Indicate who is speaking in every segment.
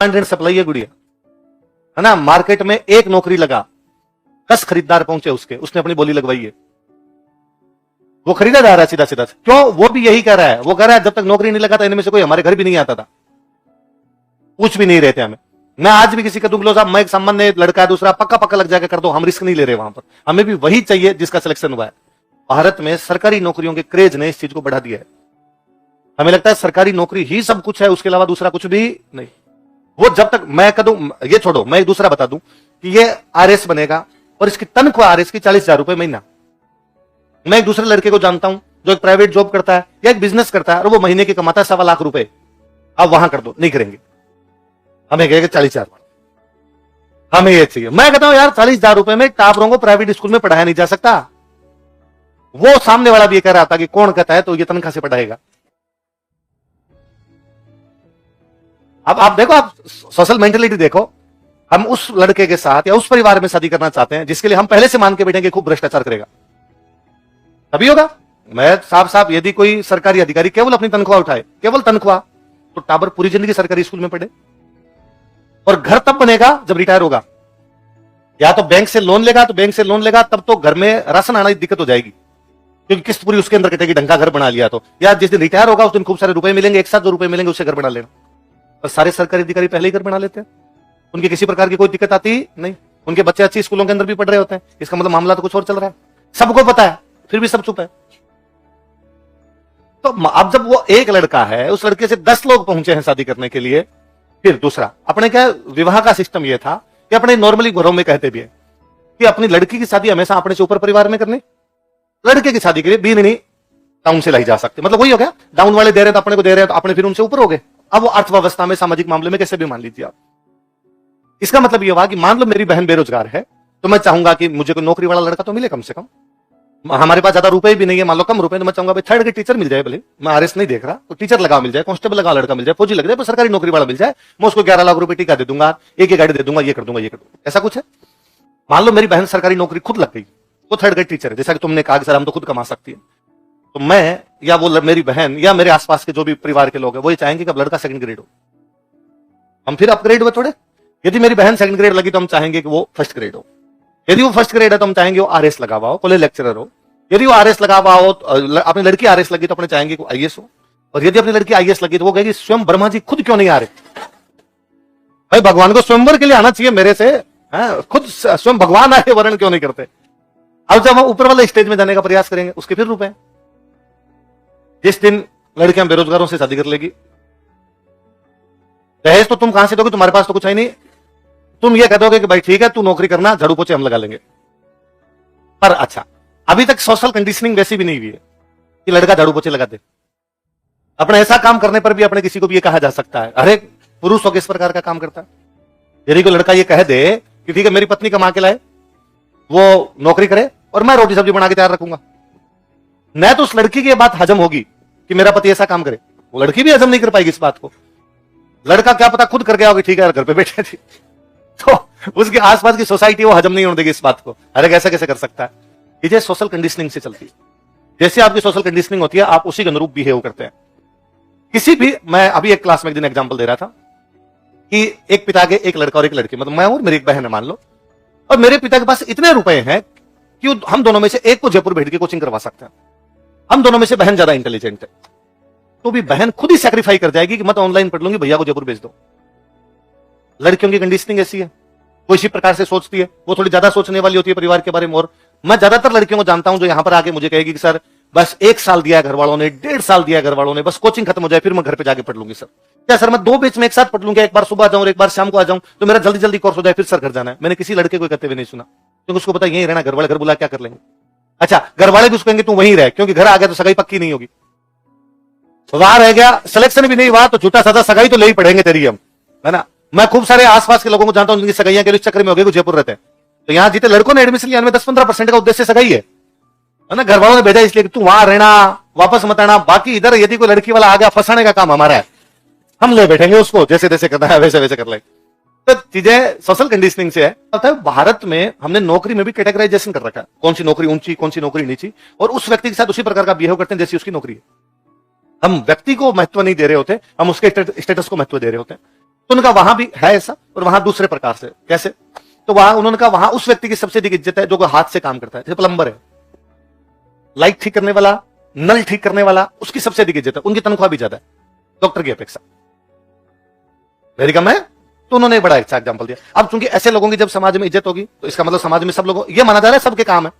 Speaker 1: Demand and supply है गुड़िया, है ना। मार्केट में एक नौकरी लगा, 10 खरीदार पहुंचे उसके, उसने अपनी बोली लगवाई है, वो खरीदा जा रहा है सीधा सीधा। क्यों? वो भी यही कह रहा है, वो कह रहा है जब तक नौकरी नहीं लगा था इनमें से कोई हमारे घर भी नहीं आता था, पूछ भी नहीं रहे थे हमें। मैं आज भी किसी का दुख लो साहब, मैं एक संबंध है, लड़का है दूसरा, पक्का पक्का लग जाकर कर दो, हम रिस्क नहीं ले रहे वहां पर, हमें भी वही चाहिए जिसका सिलेक्शन हुआ है। भारत में सरकारी नौकरियों के क्रेज ने इस चीज को बढ़ा दिया है। हमें लगता है सरकारी नौकरी ही सब कुछ है, उसके अलावा दूसरा कुछ भी नहीं। वो जब तक मैं कह दूं, ये छोड़ो, मैं एक दूसरा बता दूं कि ये आरएस बनेगा और इसकी तनख्वाह आरएस की 40,000 रुपए महीना। मैं एक दूसरे लड़के को जानता हूं जो एक प्राइवेट जॉब करता है या एक बिजनेस करता है और वो महीने की कमाता है 1.25 लाख रुपए। अब वहां कर दो, नहीं करेंगे, हमें कहेंगे 40,000, हमें ये चाहिए। मैं कहता हूं यार 40,000 रुपए में टापरों को प्राइवेट स्कूल में पढ़ाया नहीं जा सकता। वो सामने वाला भी ये कह रहा था कि कौन कहता है तो ये तनख्वाह से पढ़ाएगा। अब आप देखो, आप सोशल मेंटेलिटी देखो। हम उस लड़के के साथ या उस परिवार में शादी करना चाहते हैं जिसके लिए हम पहले से मान के बैठेंगे खूब भ्रष्टाचार करेगा, तभी होगा। मैं साफ साफ, यदि कोई सरकारी अधिकारी केवल अपनी तनख्वाह उठाए, केवल तनख्वाह, तो टाबर पूरी जिंदगी सरकारी स्कूल में पढ़े और घर तब बनेगा जब रिटायर होगा। या तो बैंक से लोन लेगा, तो बैंक से लोन लेगा तब तो घर में राशन आना दिक्कत हो जाएगी क्योंकि किस्त पूरी उसके अंदर कटेगी, ढंगा घर बना लिया तो। या जिस दिन रिटायर होगा उस दिन खूब सारे रुपए मिलेंगे, एक साथ 2 रुपए मिलेंगे, उससे घर बना लेना। और सारे सरकारी अधिकारी पहले ही घर बना लेते हैं, उनकी किसी प्रकार की कोई दिक्कत आती नहीं। उनके बच्चे अच्छी स्कूलों के अंदर भी पढ़ रहे होते हैं, इसका मतलब मामला तो कुछ और चल रहा है, सबको पता है, फिर भी सब चुप है। तो अब जब वो एक लड़का है, उस लड़के से 10 लोग पहुंचे हैं शादी करने के लिए। फिर दूसरा, अपने क्या विवाह का सिस्टम ये था कि अपने नॉर्मली घरों में कहते भी है कि अपनी लड़की की शादी हमेशा अपने से ऊपर परिवार में करनी, लड़के की शादी के लिए भी नहीं टाउन से लाई जा सकती। मतलब वही हो गया, डाउन वाले दे रहे हैं तो अपने को दे रहे हैं, तो अपने फिर उनसे ऊपर हो गए। अब वो अर्थव्यवस्था में, सामाजिक मामले में कैसे भी मान लीजिए आप। इसका मतलब ये हुआ कि मान लो मेरी बहन बेरोजगार है तो मैं चाहूंगा कि मुझे कोई नौकरी वाला लड़का तो मिले कम से कम। हमारे पास ज्यादा रुपए भी नहीं है, मान लो कम रुपए, तो मैं चाहूंगा भाई 3rd ग्रेड टीचर मिल जाए, भले मैं आरएस नहीं देख रहा तो टीचर लगा मिल जाए, कांस्टेबल लगा लड़का मिल जाए, फौजी लग जाए, पर सरकारी नौकरी वाला मिल जाए। मैं उसको 11 लाख रुपए टीका दे दूंगा, एक गाड़ी दे दूंगा, ये कर दूंगा, ये कर दूंगा। ऐसा कुछ है। मान लो मेरी बहन सरकारी नौकरी खुद लग गई, वो 3rd ग्रेड टीचर है, जैसा कि तुमने कहा कि सर हम तो खुद कमा सकती है, तो मैं या वो मेरी बहन या मेरे आसपास के जो भी परिवार के लोग हैं वो ये चाहेंगे कि अब लड़का 2nd ग्रेड हो, हम फिर अपग्रेड हुए थोड़े। यदि मेरी बहन 2nd ग्रेड लगी तो हम चाहेंगे कि वो 1st ग्रेड हो। यदि वो 1st ग्रेड है तो हम चाहेंगे वो आरएस लगा हुआ हो, कॉलेज लेक्चरर हो। यदि वो आरएस लगा हुआ हो, अपनी लड़की आरएस लगी तो अपने चाहेंगे कि आईएएस हो। और यदि अपनी लड़की आईएएस लगी तो वो कहेगी स्वयं ब्रह्मा जी खुद क्यों नहीं आ रहे। भाई भगवान को स्वयंवर के लिए आना चाहिए मेरे से, खुद स्वयं भगवान आए, वर्ण क्यों नहीं करते। अब जब हम ऊपर वाले स्टेज में जाने का प्रयास करेंगे उसके फिर रुपए। जिस दिन लड़कियां बेरोजगारों से शादी कर लेगी, दहेज तो तुम कहां से दोगे, तुम्हारे पास तो कुछ है नहीं, तुम ये कह दोगे कि भाई ठीक है तू नौकरी करना, झाड़ू पोछे हम लगा लेंगे। पर अच्छा, अभी तक सोशल कंडीशनिंग वैसी भी नहीं हुई है कि लड़का झाड़ू पोछे लगा दे। अपने ऐसा काम करने पर भी अपने किसी को भी ये कहा जा सकता है, अरे पुरुष हो किस प्रकार का काम करता है। यदि कोई लड़का ये कह दे कि ठीक है मेरी पत्नी कमा के लाए, वो नौकरी करे और मैं रोटी सब्जी बना के तैयार रखूंगा, न तो उस लड़की की ये बात हजम होगी कि मेरा पति ऐसा काम करे, वो लड़की भी हजम नहीं कर पाएगी इस बात को। लड़का क्या पता खुद कर गया होगी, ठीक है घर पे बैठे थी, तो उसके आसपास की सोसाइटी वो हजम नहीं होने देगी इस बात को, अरे कैसे कैसे कर सकता है। ये सोशल कंडीशनिंग से चलती है। जैसे आपकी सोशल कंडीशनिंग होती है आप उसी के अनुरूप बिहेव करते हैं। किसी भी, मैं अभी एक क्लास में एक दिन एग्जांपल दे रहा था कि एक पिता के एक लड़का और एक लड़की, मतलब मैं और मेरी एक बहन है मान लो, और मेरे पिता के पास इतने रुपए हैं कि हम दोनों में से एक को जयपुर भेज के कोचिंग करवा सकते हैं। हम दोनों में से बहन ज्यादा इंटेलिजेंट है, तो भी बहन खुद ही सैक्रिफाई कर जाएगी कि मैं तो ऑनलाइन पढ़ लूंगी, भैया को जयपुर भेज दो। लड़कियों की कंडीशनिंग ऐसी है, वो इसी प्रकार से सोचती है, वो थोड़ी ज्यादा सोचने वाली होती है परिवार के बारे में। और मैं ज्यादातर लड़कियों को जानता हूं जो यहां पर आके मुझे कहेगी कि सर बस 1 साल दिया है घर वालों ने, 1.5 साल दिया है घर वालों ने, बस कोचिंग खत्म हो जाए फिर मैं घर पे जाके पढ़ लूंगी सर। क्या सर मैं 2 बैच में एक साथ पढ़ लूंगी, एक बार सुबह जाऊं और एक बार शाम को आ जाऊं तो मेरा जल्दी जल्दी कोर्स हो जाए, फिर सर घर जाना है। मैंने किसी लड़के को कहते हुए नहीं सुना, क्योंकि उसको पता यही रहना, घर वाले घर बुला क्या कर लेंगे। अच्छा, घर वाले भी उसको कहेंगे तू वहीं रह, क्योंकि घर आ गया तो सगाई पक्की नहीं होगी, वहां रह गया सिलेक्शन भी नहीं हुआ तो झूठा साधा सगाई तो ले ही पड़ेंगे तेरी हम, है ना। मैं खूब सारे आसपास के लोगों को जानता हूं जिनकी सगाइयां के चक्कर में हो गए, जयपुर रहते हैं, तो यहाँ जीते लड़कों ने एडमिशन लिया, 10-15% का उद्देश्य सगाई है ना। घर वालों ने भेजा इसलिए कि तू वहां रहना, वापस मत आना, बाकी इधर यदि कोई लड़की वाला आ गया फंसाने का काम हमारा है, हम ले बैठेंगे उसको, जैसे जैसे करना है वैसे वैसे कर ले। तो चीजें सोशल कंडीशनिंग से है। भारत में हमने नौकरी में भी कैटेगराइजेशन कर रखा है, कौन सी नौकरी ऊंची, कौन सी नौकरी नीची, और उस व्यक्ति के साथ उसी प्रकार का बिहेव करते हैं जैसी उसकी नौकरी है। हम व्यक्ति को महत्व नहीं दे रहे होते, हम उसके स्टेटस को महत्व दे रहे होते हैं। तो उनका वहां भी है ऐसा, और वहां दूसरे प्रकार से। कैसे? तो वहां उन्होंने कहा वहां उस व्यक्ति की सबसे अधिक इज्जत है जो हाथ से काम करता है, जैसे प्लम्बर है, लाइट ठीक करने वाला, नल ठीक करने वाला, उसकी सबसे अधिक इज्जत है, उनकी तनख्वाह भी ज्यादा है डॉक्टर की अपेक्षा, वेरी कम है। तो उन्होंने बड़ा अच्छा एग्जाम्पल दिया। अब चूंकि ऐसे लोगों की जब समाज में इज्जत होगी तो इसका मतलब समाज में सब लोगों ये माना जा रहा है सबके काम है।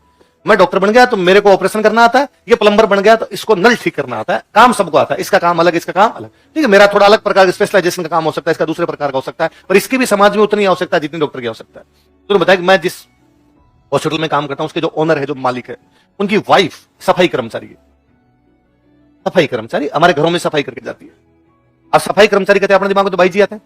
Speaker 1: मैं डॉक्टर बन गया तो मेरे को ऑपरेशन करना आता है, ये प्लम्बर बन गया तो इसको नल ठीक करना आता है, काम सबको आता है, इसका काम अलग, इसका काम अलग, ठीक है। मेरा थोड़ा अलग प्रकार का स्पेशलाइजेशन का काम हो सकता है, इसका दूसरे प्रकार का हो सकता है, पर इसकी भी समाज में उतनी आवश्यकता है जितनी डॉक्टर की आवश्यकता है। तो बताया कि मैं जिस हॉस्पिटल में काम करता हूं उसके जो ओनर है, जो मालिक है, उनकी वाइफ सफाई कर्मचारी है। सफाई कर्मचारी हमारे घरों में सफाई करके जाती है। अब सफाई कर्मचारी कहते हैं अपने दिमाग में तो भाई जी आते हैं,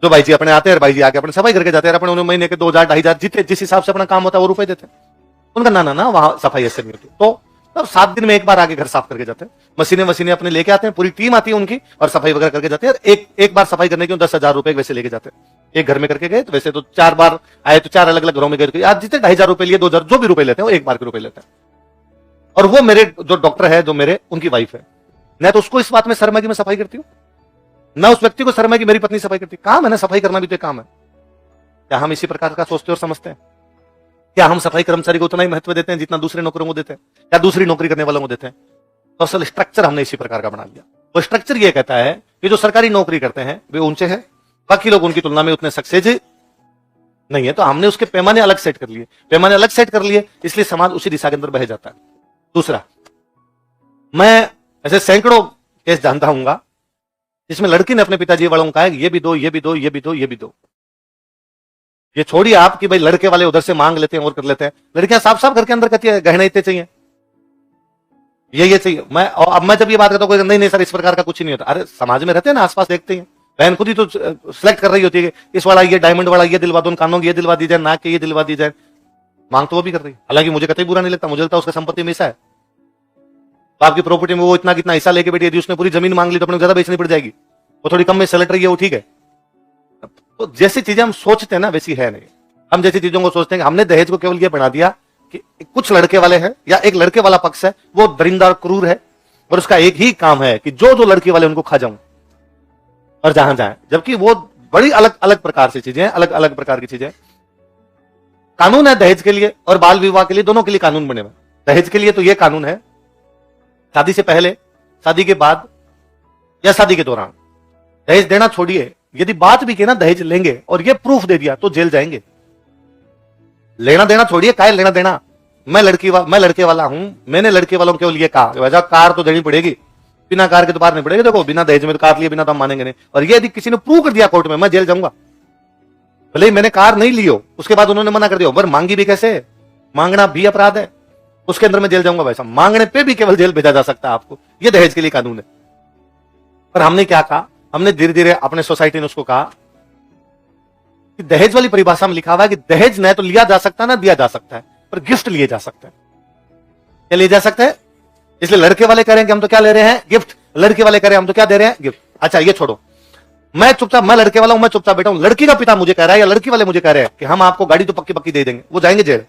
Speaker 1: जो भाई जी अपने आते हैं, भाई जी आके अपने सफाई करके जाते हैं, अपने उन्हें महीने के 2000 2500 जितने जिस हिसाब से अपना काम होता है वो रुपए देते हैं। उनका ना वहां सफाई ऐसे नहीं होती। तो तब 7 दिन में एक बार आके घर साफ करके जाते हैं, मशीनें अपने लेके आते हैं, पूरी टीम आती है उनकी और सफाई वगैरह करके जाते हैं। एक बार सफाई करने के 10,000 रुपए वैसे लेके जाते हैं। एक घर में करके गए तो वैसे तो 4 बार आए तो 4 अलग अलग घरों में गए, आज जितने 2,500 रुपए लिए, 2,000 जो भी रुपए लेते हैं वो एक बार के रुपए लेते हैं। और वो मेरे जो डॉक्टर है, जो मेरे उनकी वाइफ है, मैं तो उसको इस बात में शर्म है कि मैं सफाई करती हूँ, ना उस व्यक्ति को शर्म है कि मेरी पत्नी सफाई करती। काम है ना, सफाई करना भी तो काम है। क्या हम इसी प्रकार का सोचते और समझते हैं? क्या हम सफाई कर्मचारी को उतना ही महत्व देते हैं जितना दूसरे नौकरों को देते हैं, या दूसरी नौकरी करने वालों को देते हैं? तो असल स्ट्रक्चर हमने इसी प्रकार का बना लिया। वो स्ट्रक्चर ये कहता है कि जो सरकारी नौकरी करते हैं वे ऊंचे हैं, बाकी लोग उनकी तुलना में उतने सक्सेस नहीं है। तो हमने उसके पैमाने अलग सेट कर लिए, इसलिए समाज उसी दिशा के अंदर बह जाता है। दूसरा, मैं ऐसे सैकड़ों केस जानता हूंगा जिसमें लड़की ने अपने पिताजी वालों को कहा ये भी दो, ये भी दो, ये भी दो, ये भी दो। ये छोड़िए आप कि भाई लड़के वाले उधर से मांग लेते हैं और कर लेते हैं, लड़कियां साफ साफ घर के अंदर कहती है गहने इतने चाहिए, ये चाहिए। अब मैं जब ये बात करता हूँ, नहीं सर इस प्रकार का कुछ ही नहीं होता। अरे समाज में रहते हैं ना, आसपास देखते हैं, बहन खुद ही तो सिलेक्ट कर रही होती है, इस वाला ये डायमंड वाला ये दिलवा दो, कानों की ये दिलवा दी जाए, नाक के ये दिलवा दी जाए। मांग तो वो भी कर रही है, हालांकि मुझे कतई बुरा नहीं लगता, मुझे लगता है उसका संपत्ति में हिस्सा है, तो आपकी प्रॉपर्टी में वो इतना कितना हिस्सा लेके बैठी, यदि उसने पूरी जमीन मांग ली तो अपने ज्यादा बेचनी पड़ जाएगी, वो थोड़ी कम में सेलेक्ट रही है, वो ठीक है। तो जैसी चीजें हम सोचते हैं ना वैसी है नहीं। हम जैसी चीजों को सोचते हैं, हमने दहेज को केवल ये बना दिया कि कुछ लड़के वाले हैं या एक लड़के वाला पक्ष है वो दरिंदा क्रूर है और उसका एक ही काम है कि जो लड़की वाले उनको खा जाऊं और जहां जाए, जबकि वो बड़ी अलग अलग प्रकार से चीजें, अलग अलग प्रकार की चीजें। कानून है दहेज के लिए और बाल विवाह के लिए, दोनों के लिए कानून बने हुए। दहेज के लिए तो ये कानून है, शादी से पहले, शादी के बाद या शादी के दौरान दहेज देना छोड़िए, यदि बात भी की ना दहेज लेंगे और ये प्रूफ दे दिया तो जेल जाएंगे। लेना देना छोड़िए, काय लेना देना, मैं लड़के वाला हूं, मैंने लड़के वालों के लिए कहा वजह कार तो देनी पड़ेगी, बिना कार के तो बाहर नहीं पड़ेगी। देखो बिना दहेज में तो कार लिए बिना तो हम मानेंगे नहीं, और ये यदि किसी ने प्रूव कर दिया कोर्ट में, मैं जेल जाऊंगा। भले ही मैंने कार नहीं ली हो, उसके बाद उन्होंने मना कर दिया, पर मांगी भी कैसे, मांगना भी अपराध है, उसके अंदर मैं जेल जाऊंगा। वैसा मांगने पे भी केवल जेल भेजा जा सकता है आपको, ये दहेज के लिए कानून है। पर हमने क्या कहा, हमने धीरे धीरे अपने सोसाइटी ने उसको कहा कि दहेज वाली परिभाषा में लिखा हुआ है कि दहेज न तो लिया जा सकता ना दिया जा सकता है, पर गिफ्ट लिए जा सकते हैं। क्या लिए जा सकते हैं? इसलिए लड़के वाले कह रहे हैं कि हम तो क्या ले रहे हैं, गिफ्ट। लड़के वाले कह रहे हैं हम तो क्या दे रहे हैं, गिफ्ट। अच्छा ये छोड़ो, मैं चुपचाप, मैं लड़के वाला हूं, मैं चुपचाप बैठा हूं, लड़की का पिता मुझे कह रहा है या लड़की वाले मुझे कह रहे हैं कि हम आपको गाड़ी तो पक्की पक्की दे देंगे, वो जाएंगे जेल।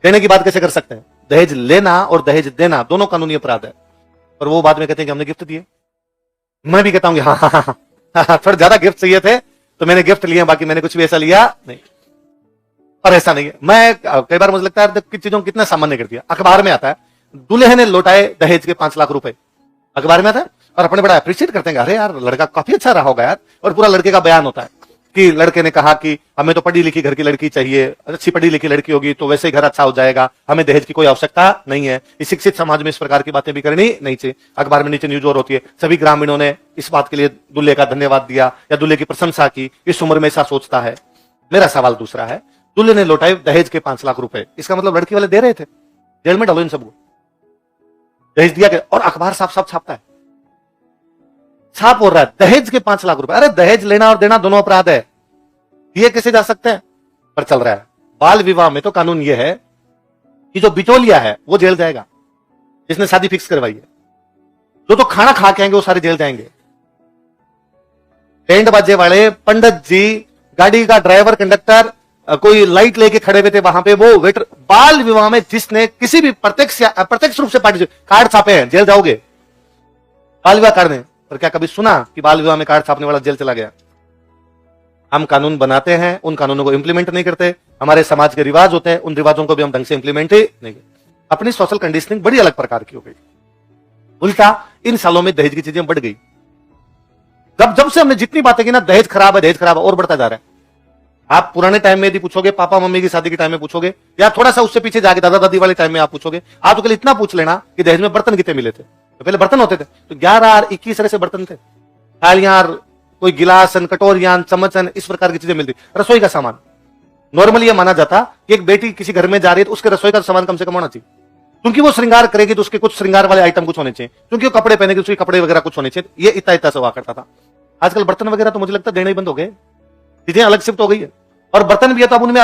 Speaker 1: देने की बात कैसे कर सकते हैं? दहेज लेना और दहेज देना दोनों कानूनी अपराध है। और वो बाद में कहते हैं कि हमने गिफ्ट दिए। मैं भी कहता हूं हाँ, थोड़ा ज्यादा गिफ्ट चाहिए थे तो मैंने गिफ्ट लिया, बाकी मैंने कुछ भी ऐसा लिया नहीं। पर ऐसा नहीं है। मैं कई बार मुझे लगता है कि चीजों को कितना सामान्य कर दिया। अखबार में आता है दूल्हे ने लौटाए दहेज के 5 लाख रुपए, अखबार में आता है, और अपने बड़ा अप्रिशिएट करते हैं, अरे यार लड़का काफी अच्छा रहा होगा यार, और पूरा लड़के का बयान होता है कि लड़के ने कहा कि हमें तो पढ़ी लिखी घर की लड़की चाहिए, अच्छी पढ़ी लिखी लड़की होगी तो वैसे ही घर अच्छा हो जाएगा, हमें दहेज की कोई आवश्यकता नहीं है। इस शिक्षित समाज में इस प्रकार की बातें भी करनी नहीं चाहिए। अखबार में नीचे न्यूज और होती है, सभी ग्रामीणों ने इस बात के लिए दूल्हे का धन्यवाद दिया या दूल्हे की प्रशंसा की, इस उम्र में ऐसा सोचता है। मेरा सवाल दूसरा है, दूल्हे ने लौटाए दहेज के 5 लाख रुपए, इसका मतलब लड़की वाले दे रहे थे? जेल में डालो इन सबको, दहेज दिया गया। और अखबार साफ साफ छापता है, छाप हो रहा है दहेज के 5 लाख रुपए। अरे दहेज लेना और देना दोनों अपराध है, ये कैसे जा सकते हैं? पर चल रहा है। बाल विवाह में तो कानून यह है कि जो बिचौलिया है वो जेल जाएगा, जिसने शादी फिक्स करवाई है। जो तो खाना खा के आएंगे वो सारे जेल जाएंगे। टेंट बाजे वाले, पंडित जी, गाड़ी का ड्राइवर, कंडक्टर, कोई लाइट लेके खड़े हुए थे वहां पे, वो वेटर। बाल विवाह में जिसने किसी भी प्रत्यक्ष रूप से कार्ड छापे हैं, जेल जाओगे बाल विवाह कार्ड में। पर क्या कभी सुना कि बाल विवाह में कार्ड छापने वाला जेल चला गया? हम कानून बनाते हैं, उन कानूनों को इंप्लीमेंट नहीं करते। हमारे समाज के रिवाज होते हैं, उन रिवाजों को भी हम ढंग से इंप्लीमेंट ही नहीं करते। अपनी सोशल कंडीशनिंग बड़ी अलग प्रकार की हो गई। उल्टा इन सालों में दहेज की चीजें बढ़ गई। जब जब से हमने जितनी बातें की ना, दहेज खराब है, दहेज खराब है, और बढ़ता जा रहा है। आप पुराने टाइम में यदि पूछोगे, पापा मम्मी की शादी के टाइम में पूछोगे, या थोड़ा सा उससे पीछे जाके दादा दादी वाले टाइम में आप पूछोगे, आप तो केवल इतना पूछ लेना कि दहेज में बर्तन कितने मिले थे। तो पहले बर्तन होते थे तो 11 और 21 तरह से बर्तन थे, थालियां, कोई गिलासन, कटोरियां, चम्मचन, इस प्रकार की चीजें मिलती। रसोई का सामान नॉर्मली यह माना जाता कि एक बेटी किसी घर में जा रही है तो उसके रसोई का सामान कम से कम होना चाहिए, क्योंकि वो श्रृंगार करेगी तो उसके कुछ श्रृंगार वाले आइटम कुछ होने चाहिए, क्योंकि वो कपड़े पहनेगी उसके कपड़े वगैरह कुछ होने चाहिए। ये इतना इतना से हुआ करता था। आजकल बर्तन वगैरह तो मुझे लगता है देना ही बंद हो गए, चीजें अलग शिफ्ट हो गई है। और बर्तन भी है तो अब उनमें